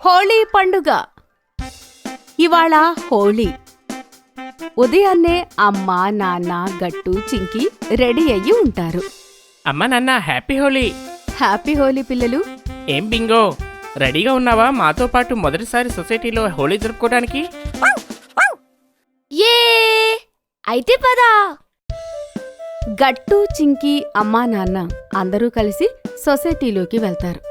హోళీ పండుగ. ఇవాళ హోళీ. ఉదయాన్నే అమ్మ, నాన్న, గట్టు, చింకి రెడీ అయ్యి ఉంటారు. అమ్మా నాన్న హ్యాపీ హోలీ. హ్యాపీ హోలీ పిల్లలు. ఏం బింగో, రెడీగా ఉన్నావా మాతో పాటు మొదటిసారి సొసైటీలో హోలీ జరుపుకోవడానికి? ఏ అయితే పదా. గట్టు, చింకి, అమ్మా, నాన్న అందరూ కలిసి సొసైటీలోకి వెళ్తారు.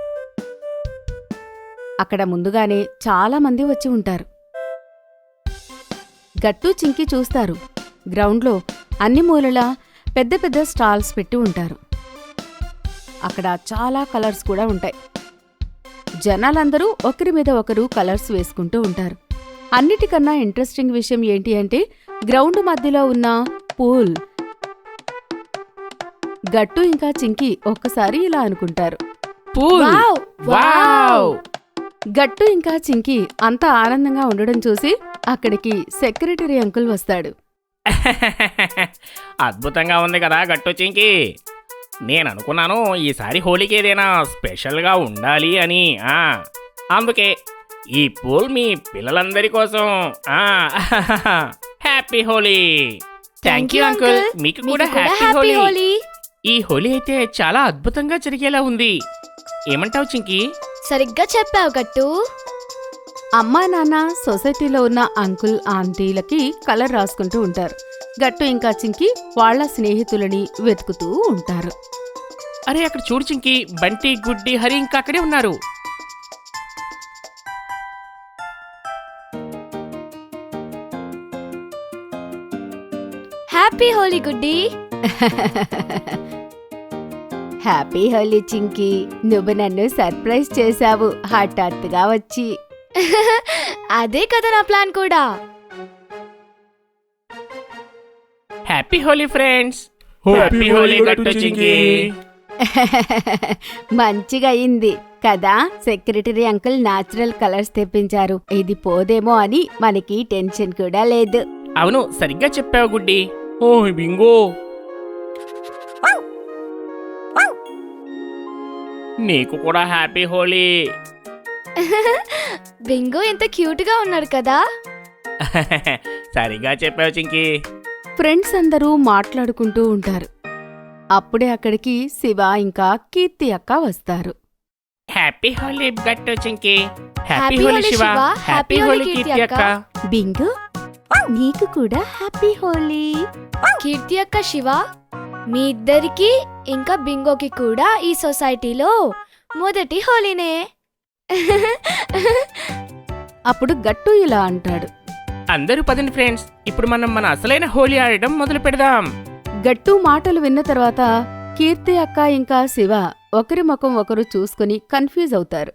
అక్కడ ముందుగానే చాలా మంది వచ్చి ఉంటారు. గట్టు, చింకి చూస్తారు. గ్రౌండ్లో అన్ని మూలలా పెద్ద పెద్ద స్టాల్స్ పెట్టి ఉంటారు. అక్కడ చాలా కలర్స్ కూడా ఉంటాయి. జనాలందరూ ఒకరి మీద ఒకరు కలర్స్ వేసుకుంటూ ఉంటారు. అన్నిటికన్నా ఇంట్రెస్టింగ్ విషయం ఏంటి అంటే గ్రౌండ్ మధ్యలో ఉన్న పూల్. గట్టు ఇంకా చింకి ఒక్కసారి ఇలా అనుకుంటారు, పూల్. వావ్! వావ్! గట్టు ఇంకా చింకి అంత ఆనందంగా ఉండడం చూసి అక్కడికి సెక్రటరీ అంకుల్ వస్తాడు. అద్భుతంగా ఉంది కదా గట్టు చింకి. నేను అనుకున్నాను ఈసారి హోలీకి ఏదైనా స్పెషల్గా ఉండాలి అని. అందుకే ఈ పూల్ మీ పిల్లలందరి కోసం. Happy Holi. Thank you uncle. మీకు కూడా హ్యాపీ హోలీ. ఈ హోలీ అయితే చాలా అద్భుతంగా జరిగేలా ఉంది. ఏమంటావు చింకి? సరిగ్గా చెప్పావు గట్టు. అమ్మా, నాన్న సొసైటీలో ఉన్న అంకుల్, ఆంటీలకి కలర్ రాసుకుంటూ ఉంటారు. గట్టు ఇంకా చింకి వాళ్ళ స్నేహితులని వెతుకుతూ ఉంటారు. అరే అక్కడ చూడు చింకి, బంటి, గుడ్డి, హరి ఇంకా అక్కడే ఉన్నారు. హ్యాపీ హోలీ గుడ్డి. హ్యాపీ హోలీ చింకి. నువ్వు నన్ను సర్ప్రైజ్ చేశావు హఠాత్తుగా వచ్చి. అదే కదా నా ప్లాన్ కూడా. Happy Holi friends. Happy Holi గట్టు చింకి. మంచిగా అయింది కదా. సెక్రటరీ అంకుల్ న్యాచురల్ కలర్స్ తెప్పించారు. ఇది పోదేమో అని మనకి టెన్షన్ కూడా లేదు. అవును, సరిగ్గా చెప్పావు గుడ్డి. ఓ బింగో, నీకు కూడా హ్యాపీ హోలీ. బింగో ఎంత క్యూట్ గా ఉన్నాడు కదా. సరిగ్గా చెప్పావు చింకి. ఫ్రెండ్స్ అందరూ మాట్లాడుకుంటూ ఉంటారు. అప్పుడే అక్కడికి శివ ఇంకా కీర్తి అక్క వస్తారు. హ్యాపీ హోలీ గట్టు Chinki. Happy happy Holi Holi Shiva. Shiva. Happy Holi Keerthi అక్క. బింగు, నీకు కూడా హ్యాపీ హోలీ. కీర్తి అక్క, శివ, మీ ఇద్దరికి ఇంకా బింగోకి కూడా ఈ సొసైటీలో మొదటి హోలీనే. అప్పుడు గట్టు ఇలా అంటాడు. అందరూ పదండి ఫ్రెండ్స్, ఇప్పుడు మనం మన అసలైన హోలీ ఆడడం మొదలు పెడదాం. గట్టు మాటలు విన్న తర్వాత కీర్తి అక్క ఇంకా శివ ఒకరి ముఖం ఒకరు చూసుకుని కన్ఫ్యూజ్ అవుతారు.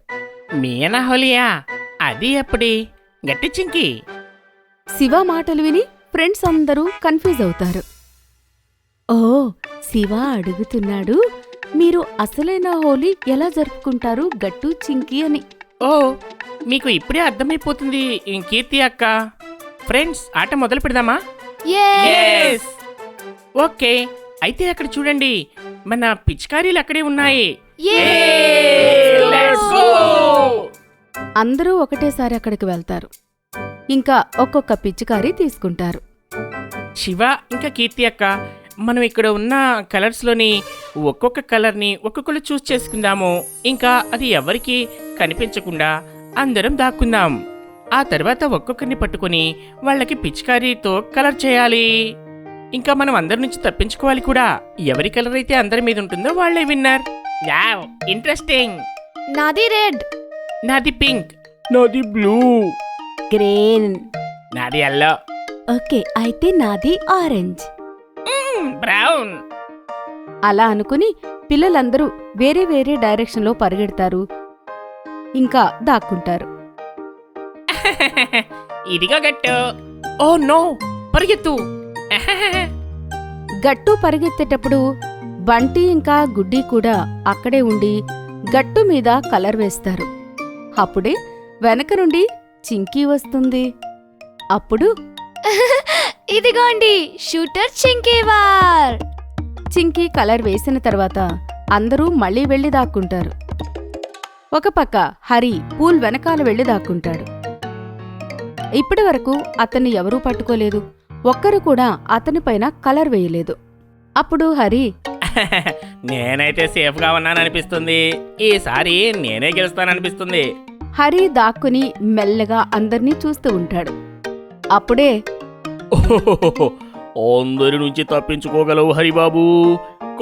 మీనా హోలీయా? అది ఎప్పుడి గట్టి చింకి? శివ మాటలు విని ఫ్రెండ్స్ అందరూ కన్ఫ్యూజ్ అవుతారు. ఓ, శివ అడుగుతున్నాడు, మీరు అసలైన హోలీ ఎలా జరుపుకుంటారు గట్టు, చింకి అని. ఓ, మీకు ఇప్పుడే అర్థమైపోతుంది కీర్తి అక్క. ఫ్రెండ్స్, ఆట మొదలు పెడదామా? Yes! ఓకే, అయితే అక్కడ చూడండి, మన పిచికారీలు అక్కడే ఉన్నాయి. Let's go! అందరూ ఒకటేసారి అక్కడికి వెళ్తారు. ఇంకా ఒక్కొక్క పిచ్చికారీ తీసుకుంటారు. శివ ఇంకా కీర్తి అక్క, మనం ఇక్కడ ఉన్న కలర్స్లోని ఒక్కొక్క కలర్ని ఒక్కొక్కరు చూస్ చేసుకుందాము. ఇంకా అది ఎవరికి కనిపించకుండా అందరం దాక్కుందాం. ఆ తర్వాత ఒక్కొక్కరిని పట్టుకొని వాళ్ళకి పిచికారీతో కలర్ చేయాలి. ఇంకా మనం అందరి నుంచి తప్పించుకోవాలి కూడా. ఎవరి కలర్ అయితే అందరి మీద ఉంటుందో వాళ్ళే విన్నర్. యావ్, ఇంట్రెస్టింగ్. నాది రెడ్. నాది పింక్. నాది బ్లూ. గ్రీన్. నాది ఎల్లో. ఓకే, అయితే నాది ఆరెంజ్. బ్రౌన్. అలా అనుకుని పిల్లలందరూ వేరే వేరే డైరెక్షన్లో పరిగెడతారు, ఇంకా దాక్కుంటారు. ఇదిగో గట్టు. ఓ నో, పరిగెత్తు. గట్టు పరిగెత్తేటప్పుడు బంటి ఇంకా గుడ్డి కూడా అక్కడే ఉండి గట్టు మీద కలర్ వేస్తారు. అప్పుడే వెనక నుండి చింకీ వస్తుంది. అప్పుడు ఇదిగోండి షూటర్ చింకీవార్. చింకీ కలర్ వేసిన తర్వాత అందరూ మళ్ళీ వెళ్ళి దాక్కుంటారు. ఒక పక్క హరి పూల్ వెనకాల వెళ్లి దాక్కుంటాడు. ఇప్పటి వరకు అతన్ని ఎవరూ పట్టుకోలేదు. ఒక్కరు కూడా అతనిపైన కలర్ వేయలేదు. అప్పుడు హరి, నేనైతే సేఫ్గా ఉన్నాననిపిస్తుంది. ఈసారి నేనే గెలుస్తాననిపిస్తుంది. హరి దాక్కుని మెల్లగా అందర్నీ చూస్తూ ఉంటాడు. అప్పుడే అందరి నుంచి తప్పించుకోగలవు హరిబాబు,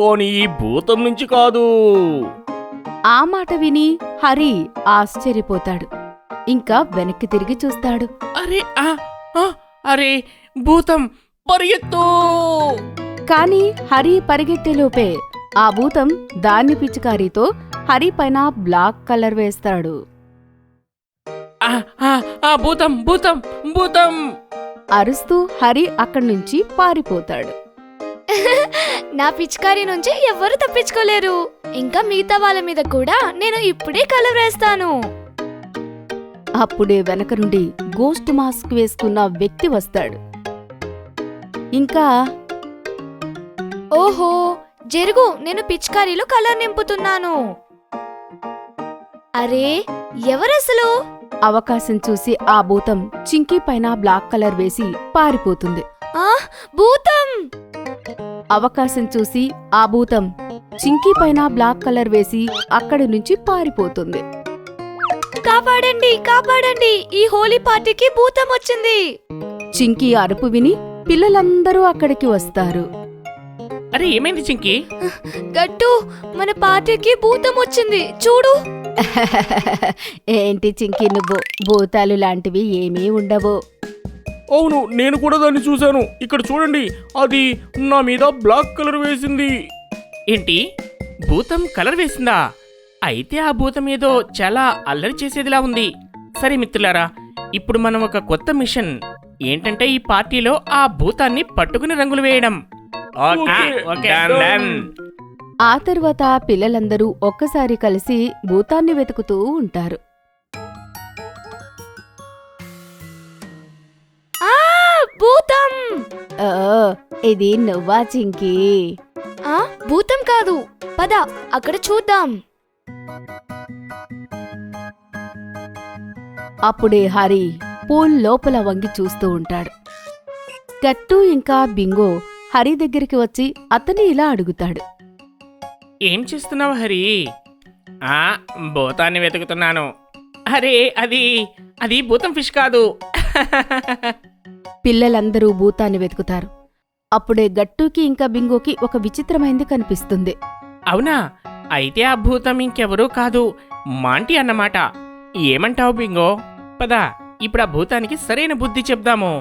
కానీ ఈ భూతం నుంచి కాదు. ఆ మాట విని హరి ఆశ్చర్యపోతాడు. ఇంకా వెనక్కి తిరిగి చూస్తాడు. అరే అరే భూతం పరిగెత్తు! కాని హరి పరిగెత్తేలోపే ఆ భూతం దాని పిచికారీతో హరి పైన బ్లాక్ కలర్ వేస్తాడు. భూతం భూతం భూతం! అరుస్తూ హరి అక్కడ్నుంచి పారిపోతాడు. నా పిచికారి నుంచి ఎవ్వరూ తప్పించుకోలేరు. ఇంకా మిగతా వాళ్ళ మీద కూడా నేను ఇప్పుడే కలర్ వేస్తాను. అప్పుడే వెనక నుండి గోస్ట్ మాస్క్ వేసుకున్న వ్యక్తి వస్తాడు. ఇంకా ఓహో, జరుగు, నేను పిచికారీలో కలర్ నింపుతున్నాను. అరే, ఎవరసలు? అవకాశం చూసి ఆ భూతం చింకీ పైన బ్లాక్ కలర్ వేసి పారిపోతుంది. భూతం! అవకాశం చూసి ఆ భూతం చింకీ పైన బ్లాక్ కలర్ వేసి అక్కడి నుంచి పారిపోతుంది. కాపాడండి, కాపాడండి! ఈ హోలీ పార్టీకి భూతం వచ్చింది. చింకీ అరుపు విని పిల్లలందరూ అక్కడికి వస్తారు. అరే, ఏమైంది చింకీ? గట్టు, మన పార్టీకి భూతం వచ్చింది, చూడు. ఏంటి చింకీ, నువ్వు భూతాలు లాంటివి ఏమీ ఉండవు. అవును, నేను కూడా దాన్ని చూశాను. ఇక్కడ చూడండి, అది నా మీద బ్లాక్ కలర్ వేసింది. ఏంటి, భూతం కలర్ వేసిందా? అయితే ఆ భూతం ఏదో చాలా అల్లరి చేసేదిలా ఉంది. సరే మిత్రులారా, ఇప్పుడు మనం ఒక కొత్త మిషన్, ఏంటంటే ఈ పార్టీలో ఆ భూతాన్ని పట్టుకుని రంగులు వేయడం. ఆ తర్వాత పిల్లలందరూ ఒక్కసారి కలిసి భూతాన్ని వెతుకుతూ ఉంటారు. భూతం! ఇది నువ్వా చింకీ? భూతం కాదు, పద అక్కడ చూద్దాం. అప్పుడే హరి పూల్ లోపల వంగి చూస్తూ ఉంటాడు. గట్టు ఇంకా బింగో హరి దగ్గరికి వచ్చి అతన్ని ఇలా అడుగుతాడు. ఏం చేస్తున్నావు హరి? భూతాన్ని వెతుకుతున్నాను. అరే, అది భూతం ఫిష్ కాదు. పిల్లలందరూ భూతాన్ని వెతుకుతారు. అప్పుడే గట్టుకి ఇంకా బింగోకి ఒక విచిత్రమైంది కనిపిస్తుంది. అవునా? అయితే ఆ భూతం ఇంకెవరూ కాదు, మాంటి అన్నమాట. ఏమంటావు బింగో? పద, ఇప్పుడు ఆ భూతానికి సరైన బుద్ధి చెప్దాము.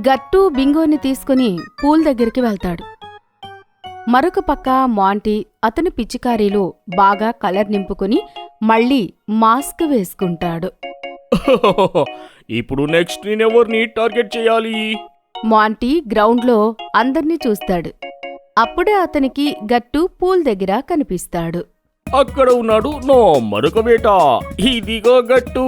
గట్టు బింగోని తీసుకుని పూల్ దగ్గరికి వెళ్తాడు. మరొక పక్క మాంటీ అతని పిచికారీలో బాగా కలర్ నింపుకుని మళ్ళీ మాస్క్ వేసుకుంటాడు. ఇప్పుడు నెక్స్ట్ నేనెవరిని టార్గెట్ చేయాలి? మాంటీ గ్రౌండ్లో అందర్నీ చూస్తాడు. అప్పుడే అతనికి గట్టు పూల్ దగ్గర కనిపిస్తాడు. అక్కడ ఉన్నాడు నా మరొక వేట. ఇదిగో గట్టు.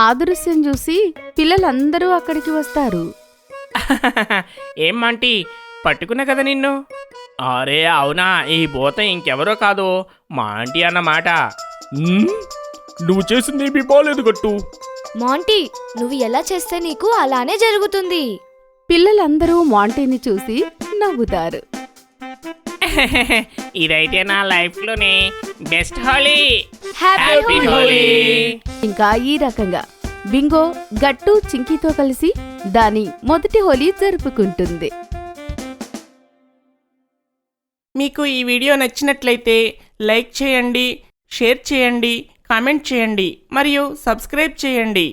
ఆ దృశ్యం చూసి పిల్లలందరూ అక్కడికి వస్తారు. ఏం మాంటి, పట్టుకున్నా కదా నిన్ను? అరే అవునా, ఈ భూతం ఇంకెవరో కాదు, మాంటి అన్నమాట. నువ్వు చేసింది బాలేదు గట్టు. మాంటీ, నువ్వు ఎలా చేస్తే నీకు అలానే జరుగుతుంది. పిల్లలందరూ మాంటీని చూసి నవ్వుతారు. ఇదైతే నా లైఫ్లోనే బెస్ట్ హోలీ. హ్యాపీ హోలీ! ఇంకా ఈ రకంగా బింగో గట్టు చింకీతో కలిసి దాని మొదటి హోలీ జరుపుకుంటుంది. మీకు ఈ వీడియో నచ్చినట్లయితే లైక్ చేయండి, షేర్ చేయండి, కామెంట్ చేయండి మరియు సబ్స్క్రైబ్ చేయండి.